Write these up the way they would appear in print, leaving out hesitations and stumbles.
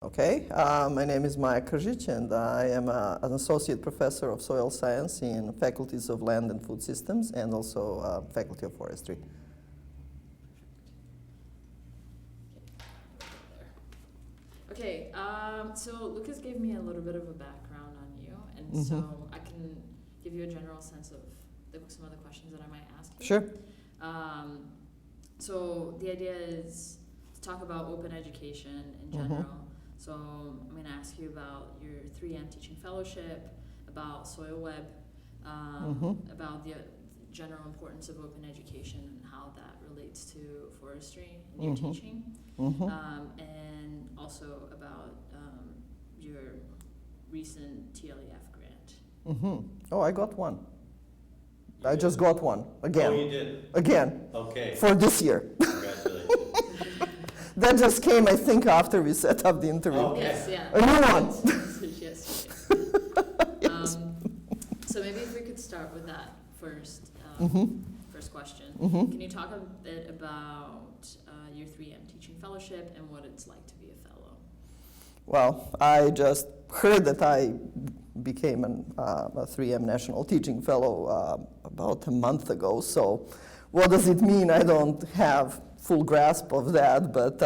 Okay, my name is Maja Kržić, and I am an associate professor of soil science in faculties of land and food systems, and also faculty of forestry. Okay, so Lucas gave me a little bit of a background on you, and so I can give you a general sense of some of the questions that I might ask you. Sure. So the idea is to talk about open education in general. So I'm going to ask you about your 3M teaching fellowship, about SoilWeb, about the general importance of open education and how that relates to forestry and your teaching, and also about your recent TLEF grant. Oh, I got one. I just got one again. Oh, you did? Again. Okay. For this year. Congratulations. That just came, I think, after we set up the interview. Okay. Yes, yeah. A new one. Yes. Yes. So maybe if we could start with that first, first question. Can you talk a bit about your 3M teaching fellowship and what it's like to be a fellow? Well, I just heard that I became a 3M National Teaching Fellow about a month ago. So what does it mean? I don't have full grasp of that, but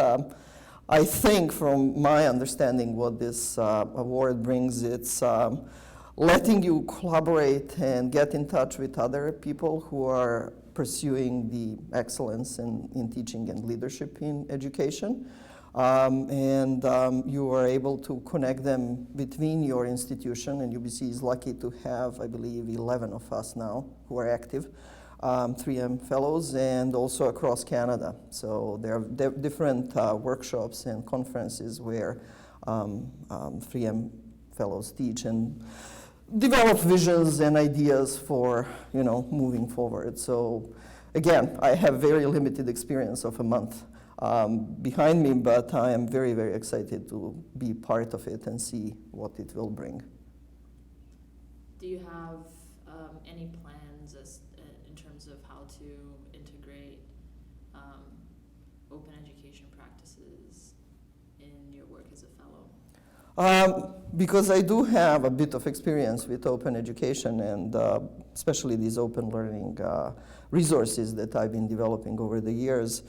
I think from my understanding what this award brings, it's letting you collaborate and get in touch with other people who are pursuing the excellence in teaching and leadership in education. And you are able to connect them between your institution, and UBC is lucky to have, I believe, 11 of us now who are active 3M fellows, and also across Canada. So there are different workshops and conferences where 3M fellows teach and develop visions and ideas for moving forward. So again, I have very limited experience of a month behind me, but I am very, very excited to be part of it and see what it will bring. Do you have any plans in terms of how to integrate open education practices in your work as a fellow? Because I do have a bit of experience with open education and especially these open learning resources that I've been developing over the years,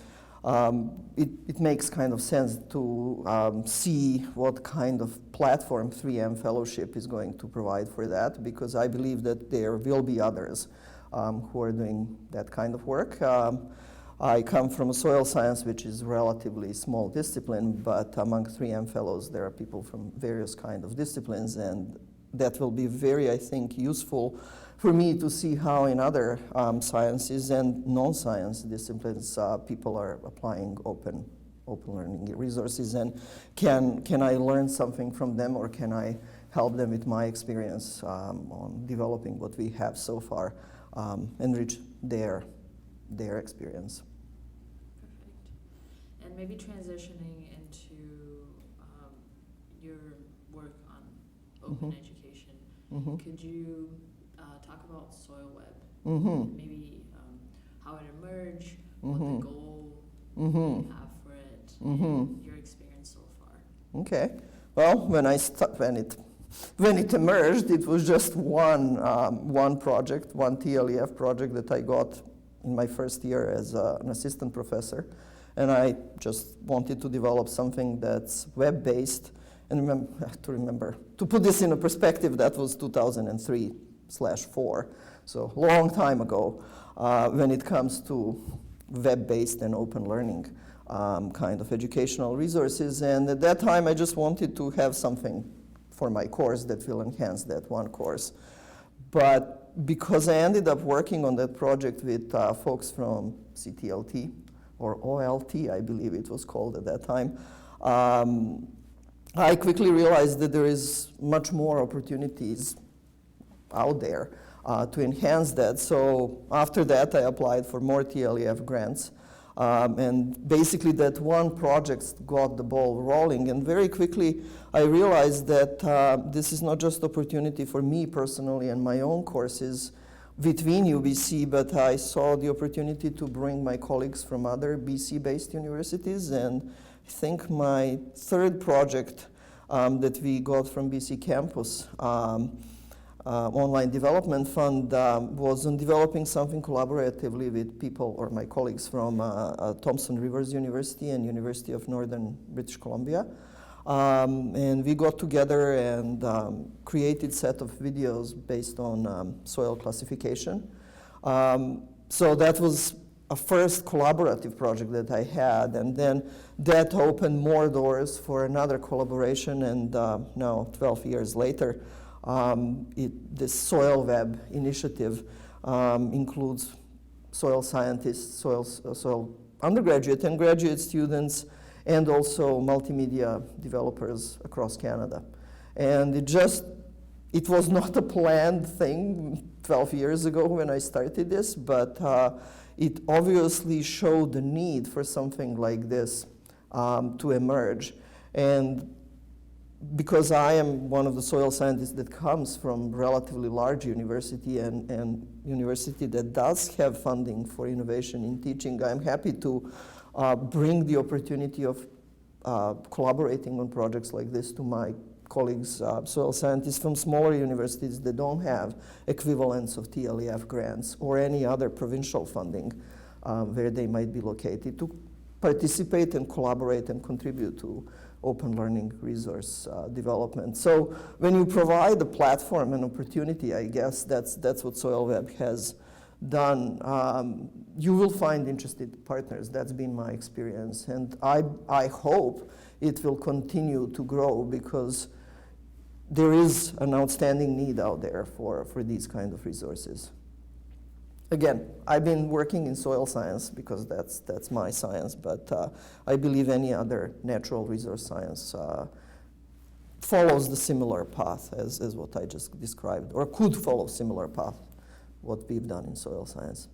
it makes kind of sense to see what kind of platform 3M Fellowship is going to provide for that, because I believe that there will be others who are doing that kind of work. I come from a soil science, which is a relatively small discipline, but among 3M fellows, there are people from various kind of disciplines, and that will be very, I think, useful for me to see how in other sciences and non-science disciplines people are applying open learning resources, and can I learn something from them, or can I help them with my experience on developing what we have so far, enrich their experience. Perfect. And maybe transitioning into your work on open education, could you talk about SoilWeb? Maybe how it emerged, what the goal you have for it, and your experience so far. Okay. Well, when it emerged, it was just one project, one TLEF project that I got in my first year as an assistant professor, and I just wanted to develop something that's web-based. And to put this in a perspective, that was 2003/4, so long time ago, when it comes to web-based and open learning kind of educational resources. And at that time, I just wanted to have something for my course that will enhance that one course. But because I ended up working on that project with folks from CTLT, or OLT, I believe it was called at that time, I quickly realized that there is much more opportunities out there to enhance that. So after that, I applied for more TLEF grants. And basically that one project got the ball rolling, and very quickly I realized that this is not just opportunity for me personally and my own courses between UBC, but I saw the opportunity to bring my colleagues from other BC-based universities, and I think my third project that we got from BC Campus Online Development Fund was on developing something collaboratively with people or my colleagues from Thompson Rivers University and University of Northern British Columbia. And we got together and created a set of videos based on soil classification. So that was a first collaborative project that I had, and then that opened more doors for another collaboration, and now 12 years later, this Soil Web initiative includes soil scientists, soil undergraduate and graduate students, and also multimedia developers across Canada. And it was not a planned thing 12 years ago when I started this, but it obviously showed the need for something like this to emerge. And because I am one of the soil scientists that comes from relatively large university and university that does have funding for innovation in teaching, I'm happy to bring the opportunity of collaborating on projects like this to my colleagues, soil scientists from smaller universities that don't have equivalents of TLEF grants or any other provincial funding where they might be located, to participate and collaborate and contribute to open learning resource development. So when you provide a platform and opportunity, I guess that's what SoilWeb has done. You will find interested partners. That's been my experience. And I hope it will continue to grow, because there is an outstanding need out there for these kind of resources. Again, I've been working in soil science because that's my science, but I believe any other natural resource science follows the similar path as what I just described, or could follow similar path, what we've done in soil science.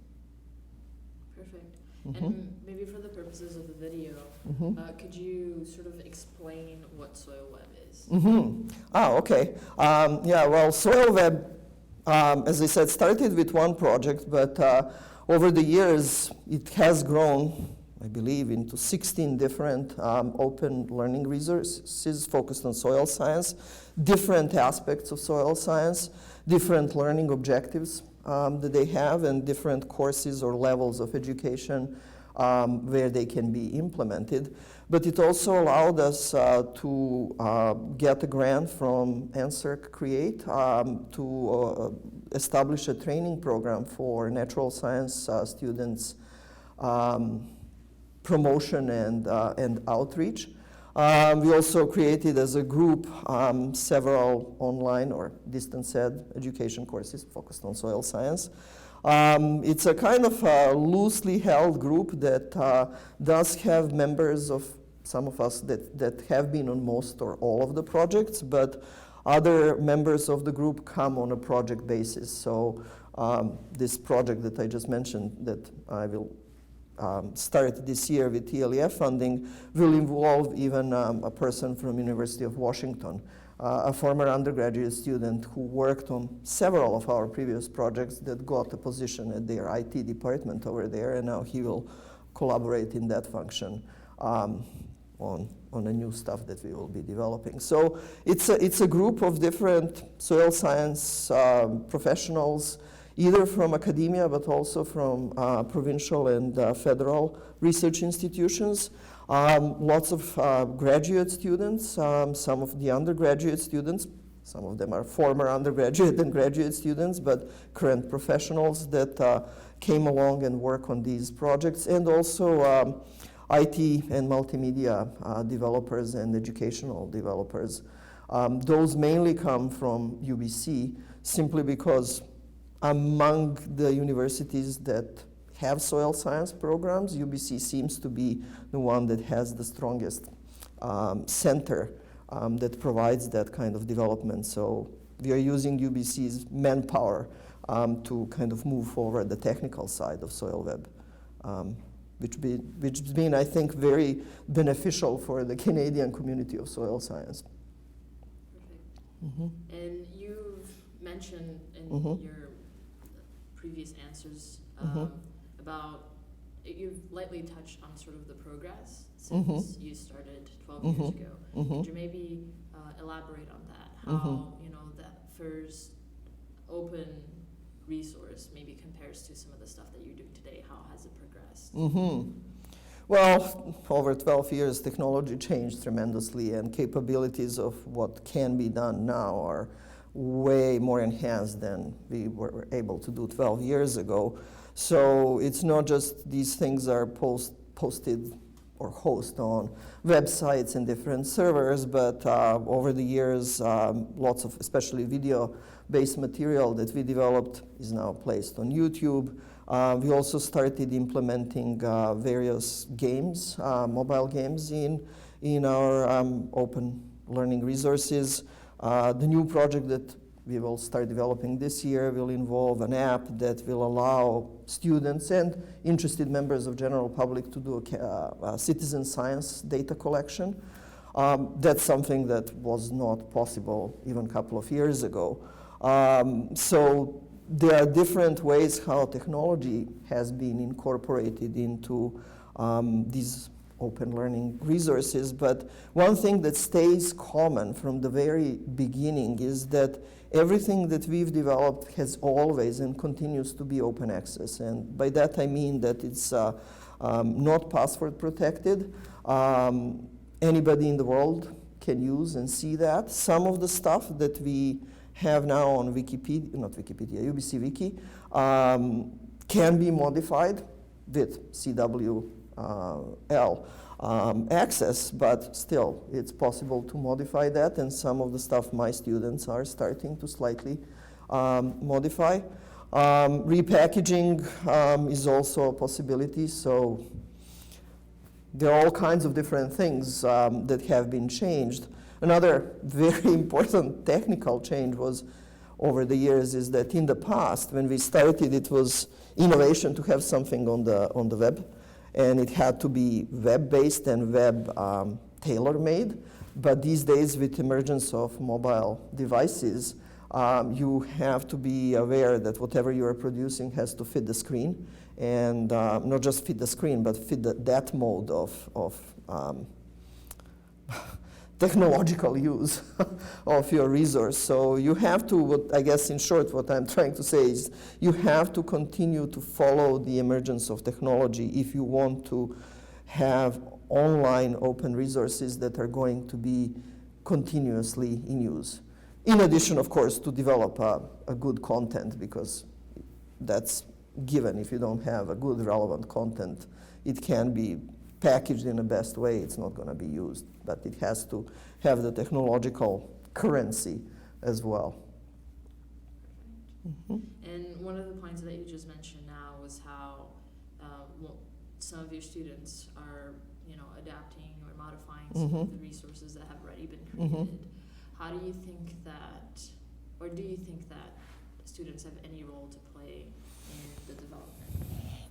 Perfect. Mm-hmm. And maybe for the purposes of the video, could you sort of explain what SoilWeb is? Okay. Yeah, well, SoilWeb, as I said, started with one project, but over the years, it has grown, I believe, into 16 different open learning resources focused on soil science, different aspects of soil science, different learning objectives that they have, and different courses or levels of education where they can be implemented. But it also allowed us to get a grant from NSERC CREATE to establish a training program for natural science students, promotion and outreach. We also created as a group several online or distance ed education courses focused on soil science. It's a kind of loosely held group that does have members of some of us that have been on most or all of the projects, but other members of the group come on a project basis. So this project that I just mentioned that I will start this year with TLEF funding will involve even a person from University of Washington, a former undergraduate student who worked on several of our previous projects that got a position at their IT department over there, and now he will collaborate in that function on the new stuff that we will be developing. So it's a group of different soil science professionals, either from academia but also from provincial and federal research institutions. Lots of graduate students, some of the undergraduate students, some of them are former undergraduate and graduate students, but current professionals that came along and work on these projects, and also IT and multimedia developers and educational developers. Those mainly come from UBC, simply because among the universities that have soil science programs, UBC seems to be the one that has the strongest center that provides that kind of development. So we are using UBC's manpower to kind of move forward the technical side of SoilWeb, which has been, I think, very beneficial for the Canadian community of soil science. Perfect. And you've mentioned in your previous answers about, you've lightly touched on sort of the progress since you started 12 years ago. Could you maybe elaborate on that. How that first open resource maybe compares to some of the stuff that you're doing today. How has it progressed? Well, over 12 years, technology changed tremendously, and capabilities of what can be done now are way more enhanced than we were able to do 12 years ago. So it's not just these things are posted or hosted on websites and different servers, but over the years, lots of, especially video-based material that we developed is now placed on YouTube. We also started implementing various games, mobile games in our open learning resources. The new project that we will start developing this year will involve an app that will allow students and interested members of general public to do a citizen science data collection. That's something that was not possible even a couple of years ago. So there are different ways how technology has been incorporated into these open learning resources, but one thing that stays common from the very beginning is that everything that we've developed has always and continues to be open access. And by that I mean that it's not password protected. Anybody in the world can use and see that. Some of the stuff that we have now on Wikipedia, not Wikipedia, UBC Wiki, can be modified with CWL access, but still it's possible to modify that, and some of the stuff my students are starting to slightly modify. Repackaging is also a possibility, so there are all kinds of different things that have been changed. Another very important technical change was over the years is that in the past, when we started, it was innovation to have something on the web, and it had to be web-based and web tailor-made. But these days, with the emergence of mobile devices, you have to be aware that whatever you are producing has to fit the screen, and not just fit the screen, but fit that mode of technological use of your resource. So you have to, I guess in short, what I'm trying to say is you have to continue to follow the emergence of technology if you want to have online open resources that are going to be continuously in use. In addition, of course, to develop a good content, because that's given. If you don't have a good relevant content, it can be packaged in the best way, it's not going to be used, but it has to have the technological currency as well. And one of the points that you just mentioned now was how some of your students are, adapting or modifying some of the resources that have already been created. How do you think that, or do you think that students have any role to play in the development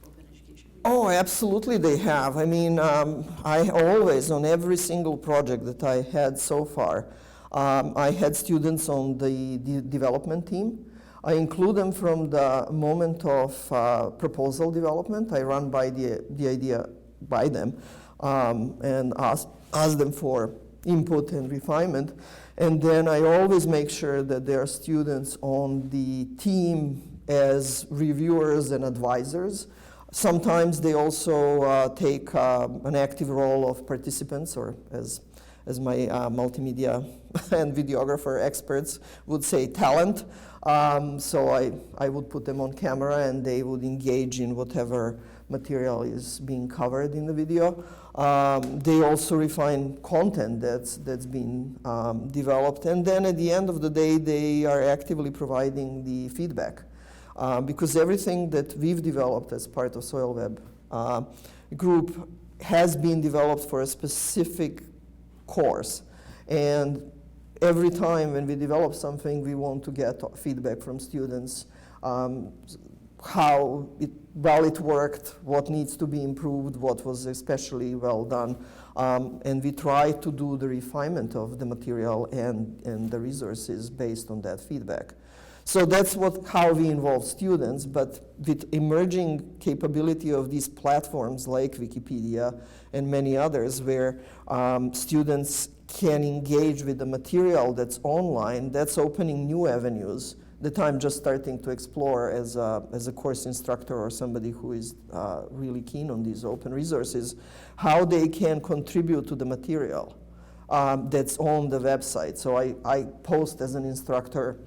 of open education resources? Oh, absolutely they have. I mean, I always, on every single project that I had so far, I had students on the development team. I include them from the moment of proposal development. I run by the idea by them and ask them for input and refinement. And then I always make sure that there are students on the team as reviewers and advisors. Sometimes they also take an active role of participants, or as my multimedia and videographer experts would say, talent. So I would put them on camera and they would engage in whatever material is being covered in the video. They also refine content that's been developed, and then at the end of the day they are actively providing the feedback. Because everything that we've developed as part of SoilWeb group has been developed for a specific course. And every time when we develop something, we want to get feedback from students, how it worked, what needs to be improved, what was especially well done. And we try to do the refinement of the material and the resources based on that feedback. So that's how we involve students, but with emerging capability of these platforms like Wikipedia and many others where students can engage with the material that's online, that's opening new avenues that I'm just starting to explore as a course instructor or somebody who is really keen on these open resources, how they can contribute to the material that's on the website. So I post as an instructor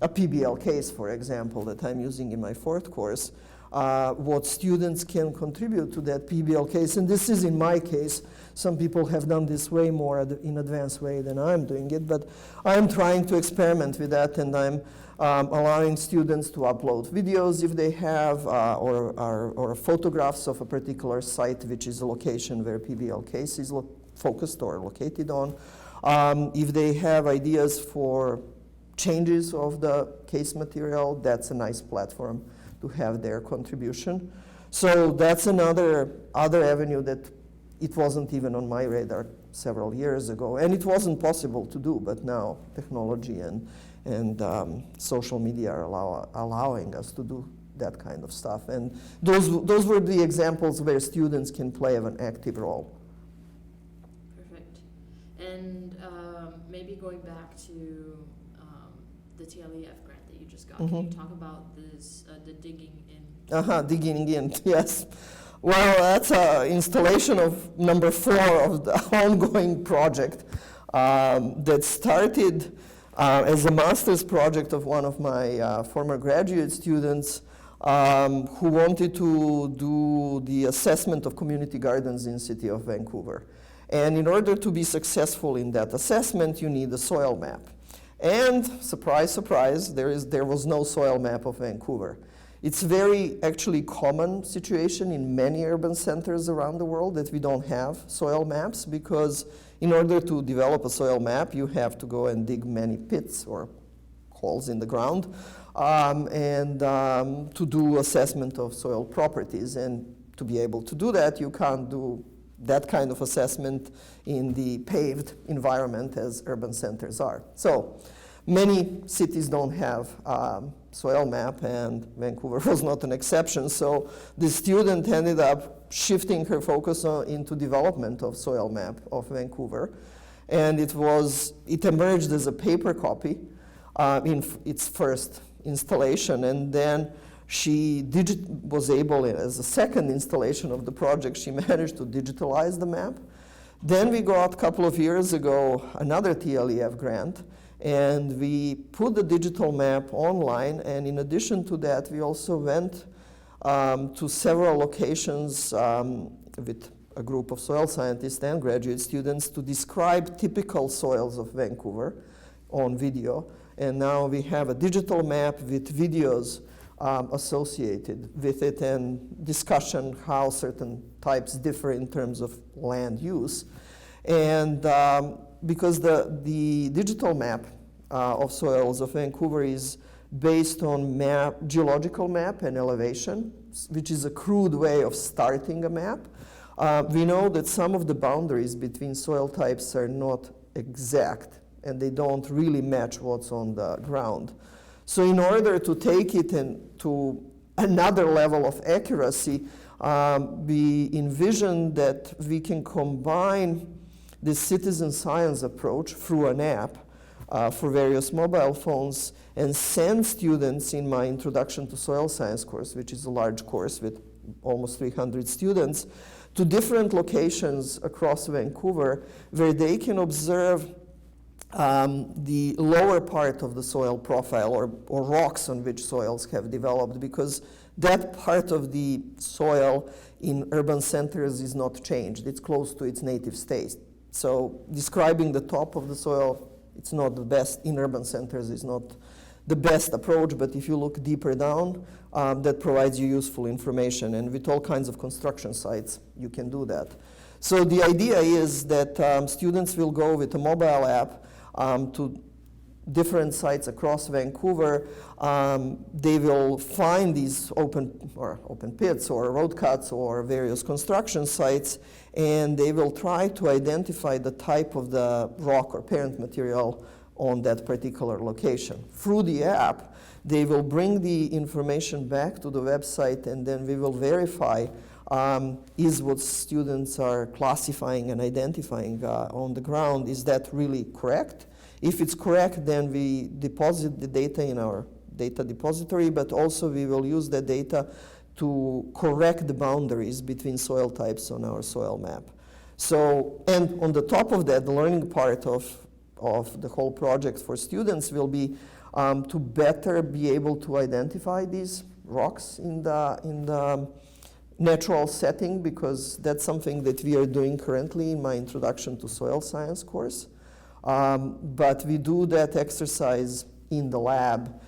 a PBL case, for example, that I'm using in my 4th course, what students can contribute to that PBL case. And this is in my case. Some people have done this way more in advanced way than I'm doing it, but I'm trying to experiment with that, and I'm allowing students to upload videos if they have, or photographs of a particular site, which is a location where PBL case is focused or located on. If they have ideas for changes of the case material, that's a nice platform to have their contribution. So that's another avenue that it wasn't even on my radar several years ago, and it wasn't possible to do, but now technology and social media are allowing us to do that kind of stuff. And those were the examples where students can play an active role. Perfect. And maybe going back to the TLEF grant that you just got, can you talk about this, the digging in? Digging in, yes. Well, that's an installation of number 4 of the ongoing project that started as a master's project of one of my former graduate students who wanted to do the assessment of community gardens in the city of Vancouver. And in order to be successful in that assessment, you need a soil map. And surprise, surprise, there was no soil map of Vancouver. It's very actually common situation in many urban centers around the world that we don't have soil maps, because in order to develop a soil map, you have to go and dig many pits or holes in the ground to do assessment of soil properties. And to be able to do that, you can't do that kind of assessment in the paved environment as urban centers are. So many cities don't have soil map, and Vancouver was not an exception. So the student ended up shifting her focus into development of soil map of Vancouver. And it emerged as a paper copy in its first installation, and then she was able, as a second installation of the project, she managed to digitalize the map. Then we got, a couple of years ago, another TLEF grant, and we put the digital map online, and in addition to that, we also went to several locations with a group of soil scientists and graduate students to describe typical soils of Vancouver on video. And now we have a digital map with videos associated with it, and discussion how certain types differ in terms of land use. And because the digital map of soils of Vancouver is based on geological map and elevation, which is a crude way of starting a map, we know that some of the boundaries between soil types are not exact, and they don't really match what's on the ground. So in order to take it to another level of accuracy, we envision that we can combine the citizen science approach through an app for various mobile phones and send students in my Introduction to Soil Science course, which is a large course with almost 300 students, to different locations across Vancouver where they can observe the lower part of the soil profile or rocks on which soils have developed, because that part of the soil in urban centers is not changed. It's close to its native state. So describing the top of the soil, it's not the best in urban centers, is not the best approach, but if you look deeper down, that provides you useful information. And with all kinds of construction sites, you can do that. So the idea is that students will go with a mobile app to different sites across Vancouver. They will find these open pits or road cuts or various construction sites, and they will try to identify the type of the rock or parent material on that particular location. Through the app, they will bring the information back to the website, and then we will verify is what students are classifying and identifying on the ground. Is that really correct? If it's correct, then we deposit the data in our data depository, but also we will use that data to correct the boundaries between soil types on our soil map. So, and on the top of that, the learning part of the whole project for students will be to better be able to identify these rocks in the natural setting, because that's something that we are doing currently in my Introduction to Soil Science course. But we do that exercise in the lab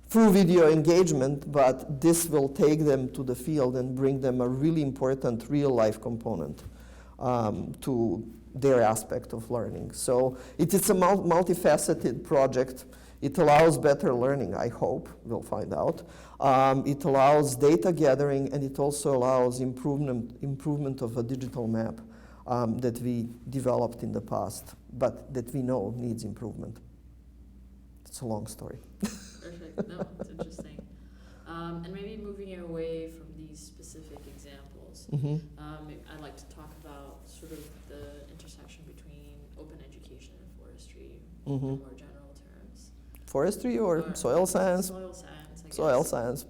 through video engagement, but this will take them to the field and bring them a really important real-life component to their aspect of learning. So it's a multifaceted project. It allows better learning, I hope, we'll find out. It allows data gathering, and it also allows improvement of a digital map that we developed in the past, but that we know needs improvement. It's a long story. Perfect. No, it's interesting. And maybe moving away from these specific examples, I'd like to talk about sort of the intersection between open education and forestry in more general terms. Forestry or soil science? Soil science, I guess. Soil science.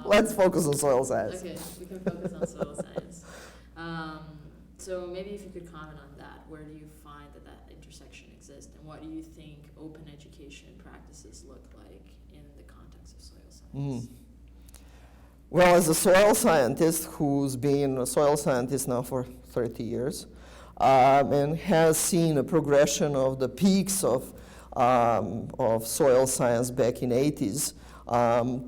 Let's focus on soil science. Okay, we can focus on soil science. So maybe if you could comment on that, where do you find that intersection exists, and what do you think open education practices look like in the context of soil science? Well, as a soil scientist who's been a soil scientist now for 30 years and has seen a progression of the peaks of soil science back in 80s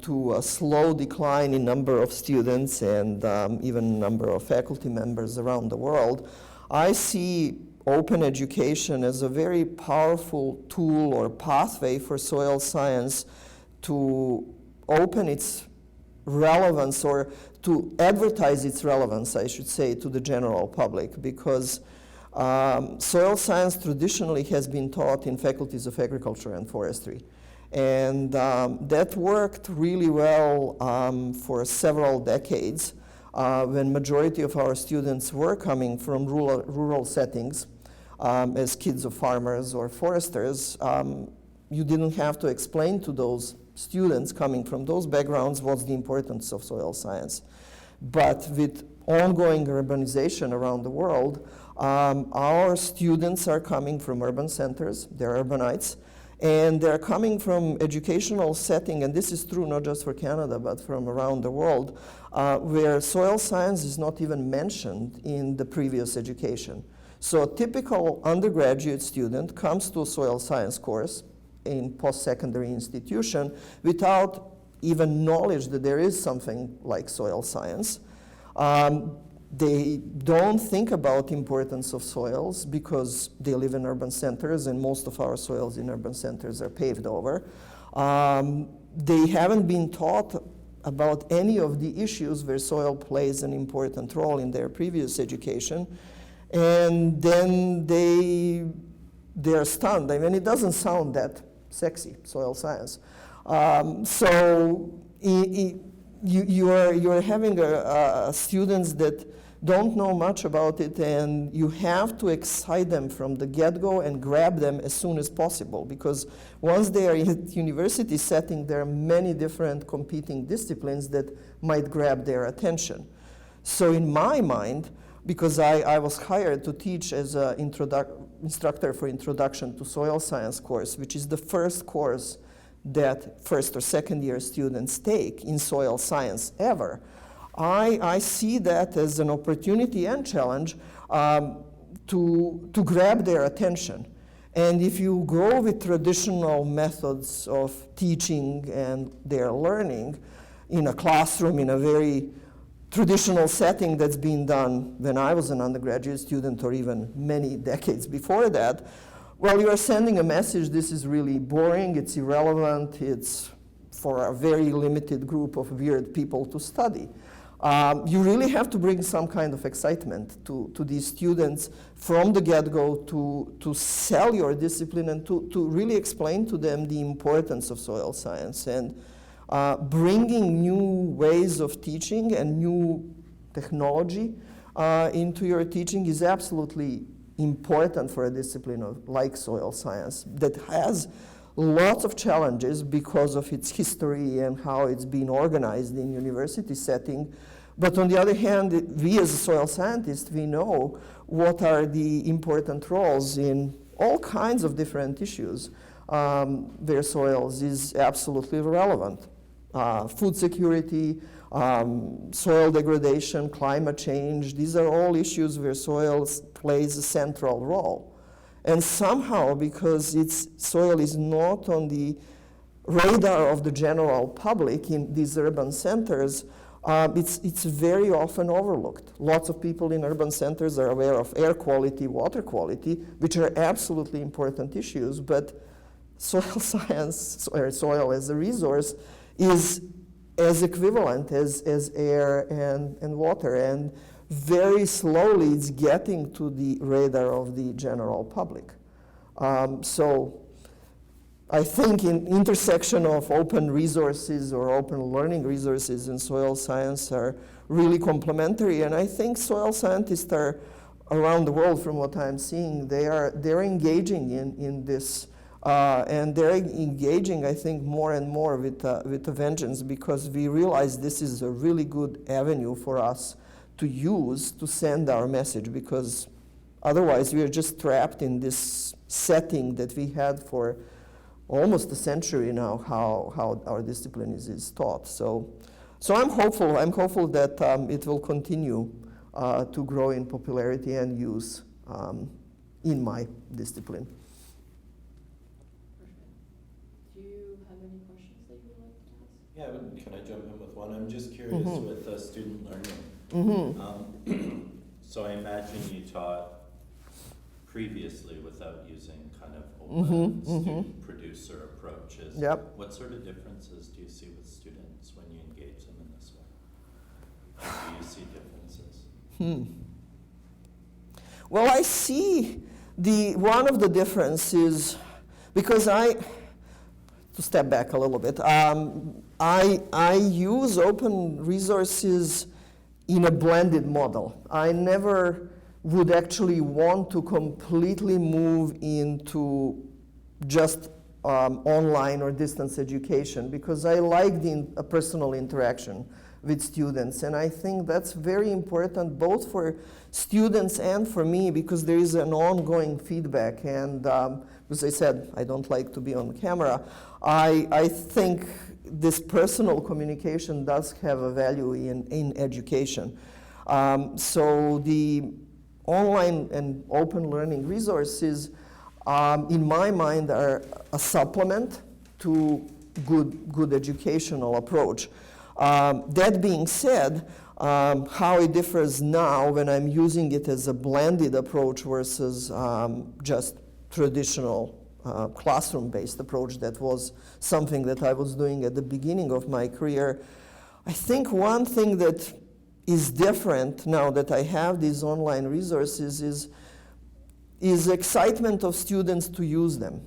to a slow decline in number of students and even number of faculty members around the world, I see open education as a very powerful tool or pathway for soil science to open its relevance, or to advertise its relevance, I should say, to the general public, because soil science traditionally has been taught in faculties of agriculture and forestry. And that worked really well for several decades when majority of our students were coming from rural settings as kids of farmers or foresters. You didn't have to explain to those students coming from those backgrounds what's the importance of soil science. But with ongoing urbanization around the world, our students are coming from urban centers, they're urbanites, and they're coming from educational setting, and this is true not just for Canada, but from around the world, where soil science is not even mentioned in the previous education. So a typical undergraduate student comes to a soil science course in post-secondary institution without even knowledge that there is something like soil science. They don't think about importance of soils because they live in urban centers, and most of our soils in urban centers are paved over. They haven't been taught about any of the issues where soil plays an important role in their previous education, and then they're stunned. I mean, it doesn't sound that sexy, soil science. So you're having students that don't know much about it, and you have to excite them from the get-go and grab them as soon as possible, because once they are in university setting, there are many different competing disciplines that might grab their attention. So in my mind, because I was hired to teach as an instructor for Introduction to Soil Science course, which is the first course that first or second year students take in soil science ever, I see that as an opportunity and challenge to grab their attention. And if you go with traditional methods of teaching and their learning in a classroom, in a very traditional setting that's been done when I was an undergraduate student or even many decades before that, well, you are sending a message: this is really boring, it's irrelevant, it's for a very limited group of weird people to study. You really have to bring some kind of excitement to these students from the get-go to sell your discipline and to really explain to them the importance of soil science, and bringing new ways of teaching and new technology into your teaching is absolutely important for a discipline like soil science that has lots of challenges because of its history and how it's been organized in university setting. But on the other hand, we as soil scientists, we know what are the important roles in all kinds of different issues where soils is absolutely relevant. Food security, soil degradation, climate change, these are all issues where soils plays a central role. And somehow, because soil is not on the radar of the general public in these urban centers, it's very often overlooked. Lots of people in urban centers are aware of air quality, water quality, which are absolutely important issues, but soil science, or soil as a resource, is as equivalent as air and water, and very slowly it's getting to the radar of the general public. So I think in intersection of open resources or open learning resources and soil science are really complementary, and I think soil scientists are around the world, from what I'm seeing, they're engaging in this, and they're engaging, I think, more and more with a vengeance, because we realize this is a really good avenue for us to use to send our message, because otherwise we are just trapped in this setting that we had for almost a century now, how our discipline is taught. So I'm hopeful. I'm hopeful that it will continue to grow in popularity and use in my discipline. Perfect. Do you have any questions that you would like to ask? Yeah, can I jump in with one? I'm just curious with student learning. So I imagine you taught previously without using kind of open student producer approaches. Yep. What sort of differences do you see with students when you engage them in this way? Do you see differences? Well, I see one of the differences, because to step back a little bit, I use open resources in a blended model. I never would actually want to completely move into just online or distance education, because I like a personal interaction with students, and I think that's very important both for students and for me, because there is an ongoing feedback, and as I said, I don't like to be on camera. I think this personal communication does have a value in education. So the online and open learning resources, in my mind, are a supplement to good educational approach. That being said, how it differs now when I'm using it as a blended approach versus just traditional classroom-based approach, that was something that I was doing at the beginning of my career. I think one thing that is different now that I have these online resources is excitement of students to use them.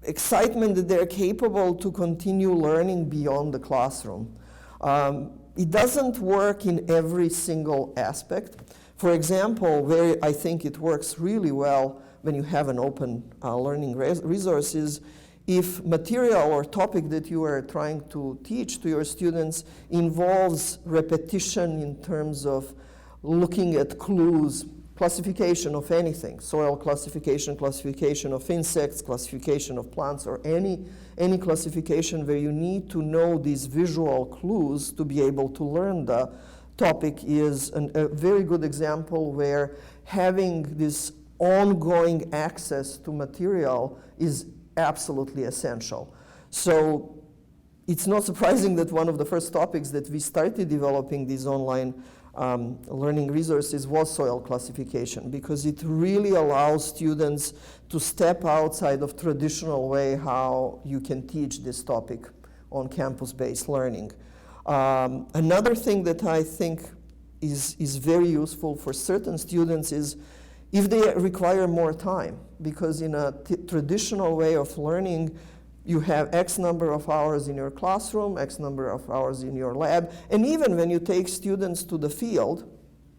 Excitement that they're capable to continue learning beyond the classroom. It doesn't work in every single aspect. For example, where I think it works really well when you have an open learning resources, if material or topic that you are trying to teach to your students involves repetition in terms of looking at clues, classification of anything, soil classification of insects, classification of plants, or any classification where you need to know these visual clues to be able to learn the topic, is a very good example where having this ongoing access to material is absolutely essential. So it's not surprising that one of the first topics that we started developing these online learning resources was soil classification, because it really allows students to step outside of traditional way how you can teach this topic on campus-based learning. Another thing that I think is very useful for certain students is if they require more time, because in a traditional way of learning, You have X number of hours in your classroom, X number of hours in your lab, and even when you take students to the field,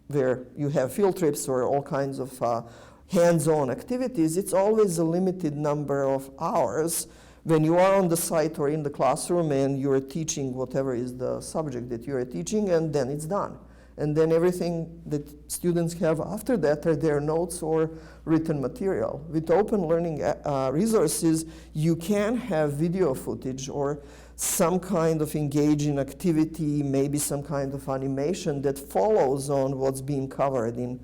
where you have field trips or all kinds of hands-on activities, it's always a limited number of hours when you are on the site or in the classroom and you're teaching whatever is the subject that you are teaching, and then it's done. And then everything that students have after that are their notes or written material. With open learning resources, you can have video footage or some kind of engaging activity, maybe some kind of animation that follows on what's being covered in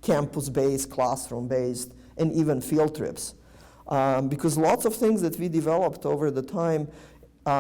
campus-based, classroom-based, and even field trips. Because lots of things that we developed over the time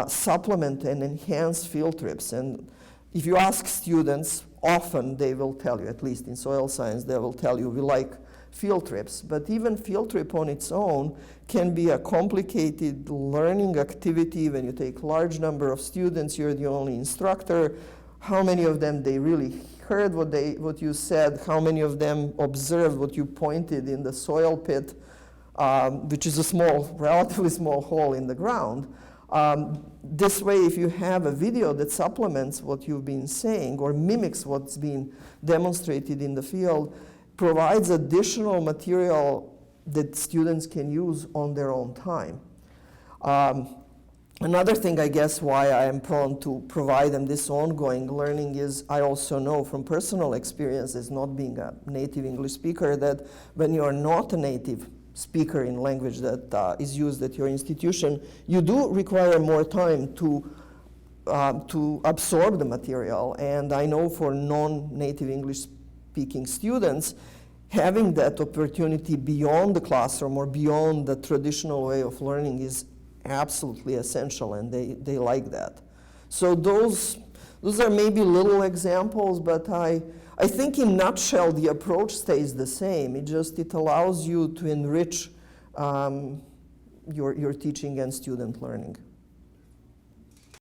supplement and enhance field trips. And if you ask students, often they will tell you, at least in soil science, they will tell you we like field trips. But even field trip on its own can be a complicated learning activity when you take large number of students, you're the only instructor. How many of them they really heard what you said? How many of them observed what you pointed in the soil pit, which is a small, relatively small hole in the ground? This way, if you have a video that supplements what you've been saying or mimics what's been demonstrated in the field, provides additional material that students can use on their own time. Another thing, I guess, why I am prone to provide them this ongoing learning is I also know from personal experience as not being a native English speaker that when you are not a native speaker in language that is used at your institution, you do require more time to absorb the material. And I know for non-native English speaking students, having that opportunity beyond the classroom or beyond the traditional way of learning is absolutely essential, and they like that. So those are maybe little examples, but I think in nutshell the approach stays the same. It allows you to enrich your teaching and student learning.